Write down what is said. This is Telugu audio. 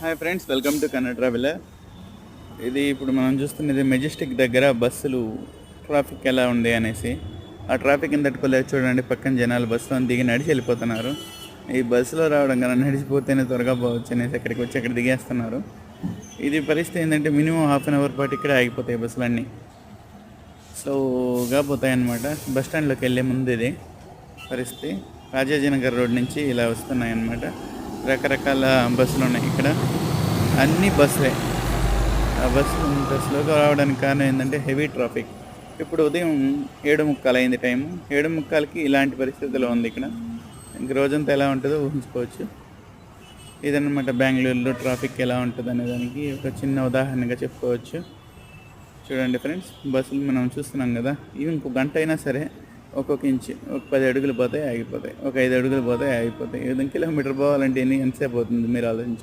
Hi friends, welcome to Kannada traveller. ఇది ఇప్పుడు మనం చూస్తున్నది మెజెస్టిక్ దగ్గర బస్సులు ట్రాఫిక్ ఎలా ఉంది అనేసి. ఆ ట్రాఫిక్ని తట్టుకోలేదు చూడండి, పక్కన జనాలు బస్సులో దిగి నడిచి వెళ్ళిపోతున్నారు. ఈ బస్సులో రావడం కన్నా నడిచిపోతేనే త్వరగా పోవచ్చు అనేసి ఎక్కడికి వచ్చి అక్కడ దిగేస్తున్నారు. ఇది పరిస్థితి ఏంటంటే మినిమం హాఫ్ అన్ అవర్ పాటు ఇక్కడే ఆగిపోతాయి బస్సులన్నీ, స్లోగా పోతాయి అన్నమాట. బస్ స్టాండ్లోకి వెళ్ళే ముందు ఇది పరిస్థితి. రాజాజీనగర్ రోడ్ నుంచి ఇలా వస్తున్నాయి అన్నమాట. రకరకాల బస్సులు ఉన్నాయి ఇక్కడ, అన్ని బస్సులే. ఆ బస్సు ఇంత స్లోగా రావడానికి కారణం ఏంటంటే హెవీ ట్రాఫిక్. ఇప్పుడు ఉదయం 7:45 అయింది టైము. 7:45కి ఇలాంటి పరిస్థితుల్లో ఉంది ఇక్కడ. ఇంక రోజంతా ఎలా ఉంటుందో ఊహించుకోవచ్చు. ఇదన్నమాట బెంగళూరులో ట్రాఫిక్ ఎలా ఉంటుంది అనే దానికి ఒక చిన్న ఉదాహరణగా చెప్పుకోవచ్చు. చూడండి ఫ్రెండ్స్, బస్సులు మనం చూస్తున్నాం కదా, ఇవి ఇంకో గంట అయినా సరే ఒక్కొక్క ఇంచు, ఒక 10 అడుగులు పోతాయి ఆగిపోతాయి, ఒక 5 అడుగులు పోతాయి ఆగిపోతాయి. ఈ విధంగా కిలోమీటర్ పోవాలంటే ఎంతసేపు అవుతుంది మీరు ఆలోచించండి.